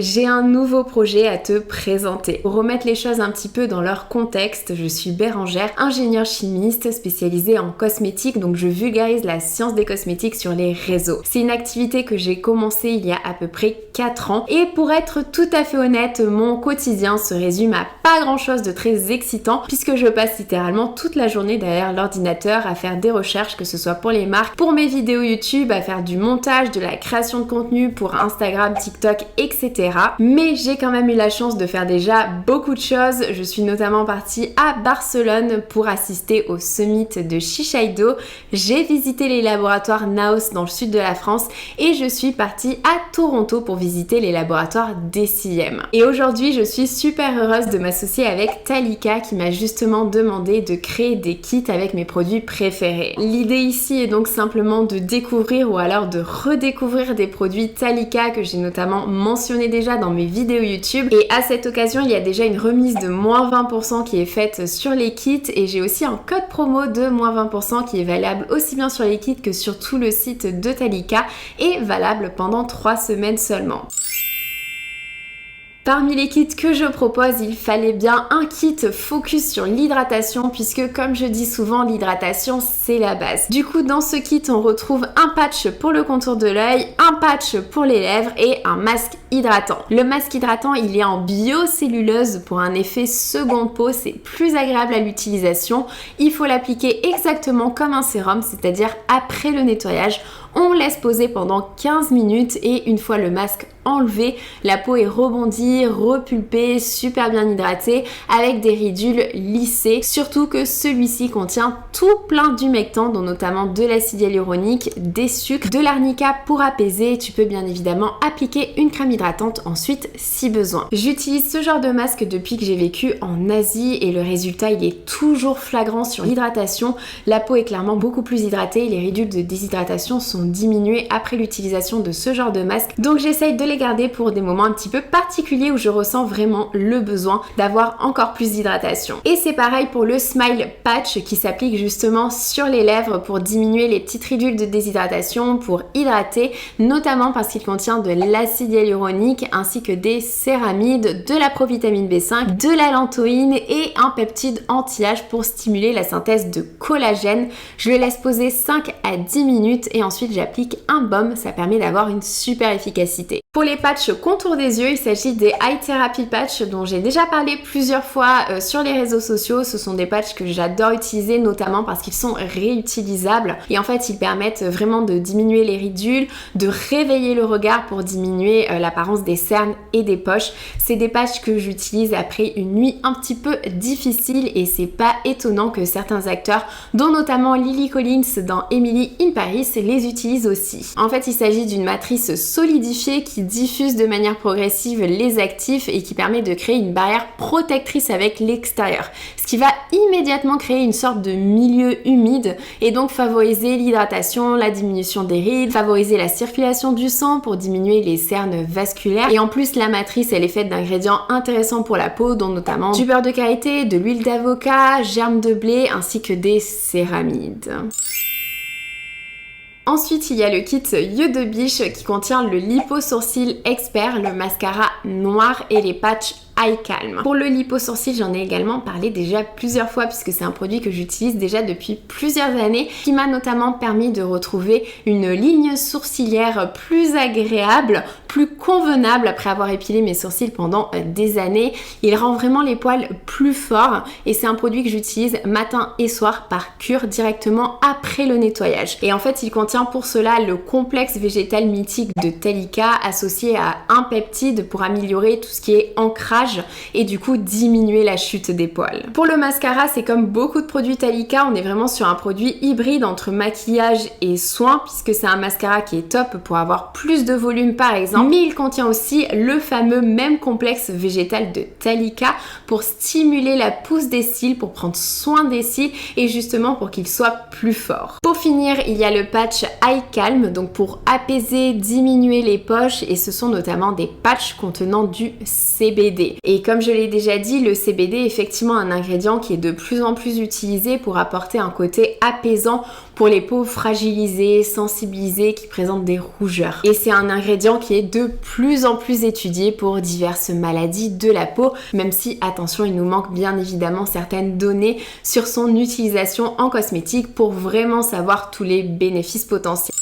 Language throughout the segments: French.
J'ai un nouveau projet à te présenter. Pour remettre les choses un petit peu dans leur contexte, je suis Bérangère, ingénieure chimiste spécialisée en cosmétiques, donc je vulgarise la science des cosmétiques sur les réseaux. C'est une activité que j'ai commencée il y a à peu près 4 ans et pour être tout à fait honnête, mon quotidien se résume à pas grand chose de très excitant puisque je passe littéralement toute la journée derrière l'ordinateur à faire des recherches, que ce soit pour les marques, pour mes vidéos YouTube, à faire du montage, de la création de contenu pour Instagram, TikTok, etc. Mais j'ai quand même eu la chance de faire déjà beaucoup de choses. Je suis notamment partie à Barcelone pour assister au summit de Shiseido. J'ai visité les laboratoires Naos dans le sud de la France et je suis partie à Toronto pour visiter les laboratoires DCM. Et aujourd'hui, je suis super heureuse de m'associer avec Talika qui m'a justement demandé de créer des kits avec mes produits préférés. L'idée ici est donc simplement de découvrir ou alors de redécouvrir des produits Talika que j'ai notamment mentionnés déjà dans mes vidéos YouTube, et à cette occasion il y a déjà une remise de moins 20% qui est faite sur les kits et j'ai aussi un code promo de moins 20% qui est valable aussi bien sur les kits que sur tout le site de Talika et valable pendant 3 semaines seulement. Parmi les kits que je propose, il fallait bien un kit focus sur l'hydratation puisque comme je dis souvent, l'hydratation c'est la base. Du coup, dans ce kit, on retrouve un patch pour le contour de l'œil, un patch pour les lèvres et un masque hydratant. Le masque hydratant, il est en biocelluleuse pour un effet seconde peau, c'est plus agréable à l'utilisation. Il faut l'appliquer exactement comme un sérum, c'est-à-dire après le nettoyage. On laisse poser pendant 15 minutes et une fois le masque enlevé, la peau est rebondie, repulpée, super bien hydratée avec des ridules lissées. Surtout que celui-ci contient tout plein d'humectants dont notamment de l'acide hyaluronique, des sucres, de l'arnica pour apaiser. Tu peux bien évidemment appliquer une crème hydratante ensuite si besoin. J'utilise ce genre de masque depuis que j'ai vécu en Asie et le résultat il est toujours flagrant sur l'hydratation. La peau est clairement beaucoup plus hydratée et les ridules de déshydratation sont diminuées après l'utilisation de ce genre de masque. Donc j'essaye de les garder pour des moments un petit peu particuliers où je ressens vraiment le besoin d'avoir encore plus d'hydratation. Et c'est pareil pour le Smile Patch qui s'applique justement sur les lèvres pour diminuer les petites ridules de déshydratation, pour hydrater, notamment parce qu'il contient de l'acide hyaluronique ainsi que des céramides, de la provitamine B5, de la lantoïne et un peptide anti-âge pour stimuler la synthèse de collagène. Je le laisse poser 5 à 10 minutes et ensuite j'applique un baume, ça permet d'avoir une super efficacité. Pour les patchs contour des yeux, il s'agit des Eye Therapy Patch dont j'ai déjà parlé plusieurs fois sur les réseaux sociaux. Ce sont des patchs que j'adore utiliser notamment parce qu'ils sont réutilisables et en fait ils permettent vraiment de diminuer les ridules, de réveiller le regard pour diminuer l'apparence des cernes et des poches. C'est des patchs que j'utilise après une nuit un petit peu difficile et c'est pas étonnant que certains acteurs, dont notamment Lily Collins dans Emily in Paris, les utilisent aussi. En fait, il s'agit d'une matrice solidifiée qui diffuse de manière progressive les actifs et qui permet de créer une barrière protectrice avec l'extérieur, ce qui va immédiatement créer une sorte de milieu humide et donc favoriser l'hydratation, la diminution des rides, favoriser la circulation du sang pour diminuer les cernes vasculaires. Et en plus, la matrice elle est faite d'ingrédients intéressants pour la peau, dont notamment du beurre de karité, de l'huile d'avocat, germe de blé ainsi que des céramides. Ensuite, il y a le kit Yeux de Biche qui contient le Lipo Sourcil Expert, le mascara noir et les patchs Eye Calm. Pour le lipo sourcil, j'en ai également parlé déjà plusieurs fois puisque c'est un produit que j'utilise déjà depuis plusieurs années qui m'a notamment permis de retrouver une ligne sourcilière plus agréable, plus convenable après avoir épilé mes sourcils pendant des années. Il rend vraiment les poils plus forts et c'est un produit que j'utilise matin et soir par cure directement après le nettoyage. Et en fait, il contient pour cela le complexe végétal mythique de Talika associé à un peptide pour améliorer tout ce qui est ancrage et du coup diminuer la chute des poils. Pour le mascara, c'est comme beaucoup de produits Talika, on est vraiment sur un produit hybride entre maquillage et soin puisque c'est un mascara qui est top pour avoir plus de volume par exemple, mais il contient aussi le fameux même complexe végétal de Talika pour stimuler la pousse des cils, pour prendre soin des cils et justement pour qu'ils soient plus forts. Pour finir, il y a le patch Eye Calm, donc pour apaiser, diminuer les poches et ce sont notamment des patchs contenant du CBD. Et comme je l'ai déjà dit, le CBD est effectivement un ingrédient qui est de plus en plus utilisé pour apporter un côté apaisant pour les peaux fragilisées, sensibilisées, qui présentent des rougeurs. Et c'est un ingrédient qui est de plus en plus étudié pour diverses maladies de la peau, même si, attention, il nous manque bien évidemment certaines données sur son utilisation en cosmétique pour vraiment savoir tous les bénéfices potentiels.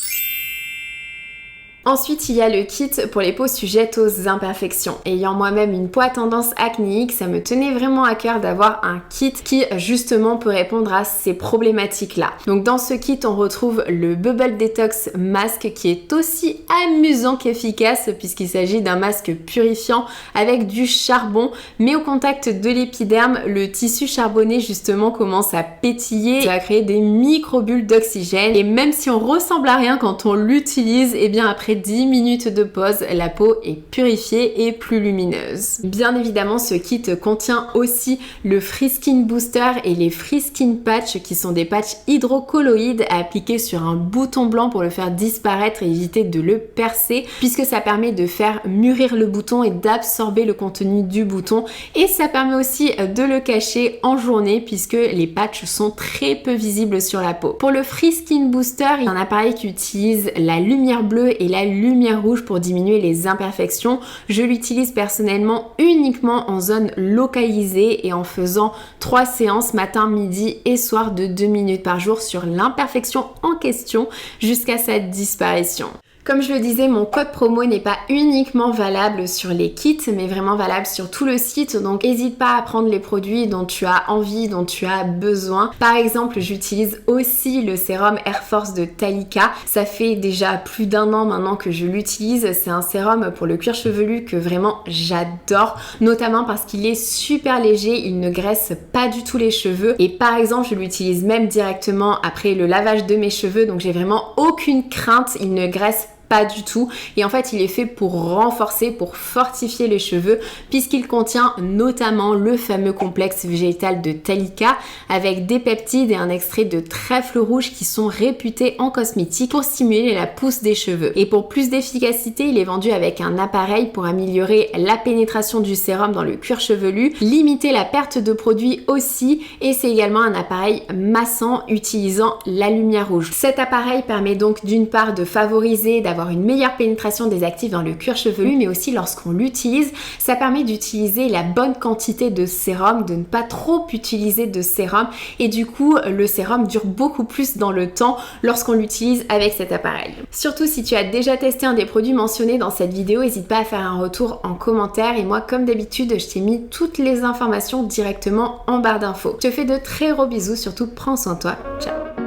Ensuite, il y a le kit pour les peaux sujettes aux imperfections. Ayant moi-même une peau à tendance acnéique, ça me tenait vraiment à cœur d'avoir un kit qui justement peut répondre à ces problématiques-là. Donc dans ce kit, on retrouve le Bubble Detox Mask qui est aussi amusant qu'efficace puisqu'il s'agit d'un masque purifiant avec du charbon, mais au contact de l'épiderme, le tissu charbonné justement commence à pétiller, ça va créer des micro-bulles d'oxygène et même si on ressemble à rien quand on l'utilise, et bien après 10 minutes de pause, la peau est purifiée et plus lumineuse. Bien évidemment, ce kit contient aussi le Free Skin Booster et les Free Skin Patch qui sont des patchs hydrocolloïdes à appliquer sur un bouton blanc pour le faire disparaître et éviter de le percer puisque ça permet de faire mûrir le bouton et d'absorber le contenu du bouton et ça permet aussi de le cacher en journée puisque les patchs sont très peu visibles sur la peau. Pour le Free Skin Booster, il y a un appareil qui utilise la lumière bleue et la lumière rouge pour diminuer les imperfections. Je l'utilise personnellement uniquement en zone localisée et en faisant 3 séances matin, midi et soir de 2 minutes par jour sur l'imperfection en question jusqu'à sa disparition. Comme je le disais, mon code promo n'est pas uniquement valable sur les kits, mais vraiment valable sur tout le site. Donc n'hésite pas à prendre les produits dont tu as envie, dont tu as besoin. Par exemple, j'utilise aussi le sérum Air Force de Talika. Ça fait déjà plus d'1 an maintenant que je l'utilise. C'est un sérum pour le cuir chevelu que vraiment j'adore, notamment parce qu'il est super léger, il ne graisse pas du tout les cheveux. Et par exemple, je l'utilise même directement après le lavage de mes cheveux, donc j'ai vraiment aucune crainte, il ne graisse pas du tout et en fait il est fait pour renforcer, pour fortifier les cheveux puisqu'il contient notamment le fameux complexe végétal de Talika avec des peptides et un extrait de trèfle rouge qui sont réputés en cosmétique pour stimuler la pousse des cheveux. Et pour plus d'efficacité, il est vendu avec un appareil pour améliorer la pénétration du sérum dans le cuir chevelu, limiter la perte de produit aussi et c'est également un appareil massant utilisant la lumière rouge. Cet appareil permet donc d'une part de favoriser, d'avoir une meilleure pénétration des actifs dans le cuir chevelu, mais aussi lorsqu'on l'utilise, ça permet d'utiliser la bonne quantité de sérum, de ne pas trop utiliser de sérum et du coup le sérum dure beaucoup plus dans le temps lorsqu'on l'utilise avec cet appareil. Surtout si tu as déjà testé un des produits mentionnés dans cette vidéo, n'hésite pas à faire un retour en commentaire et moi comme d'habitude je t'ai mis toutes les informations directement en barre d'infos. Je te fais de très gros bisous, surtout prends soin de toi, ciao.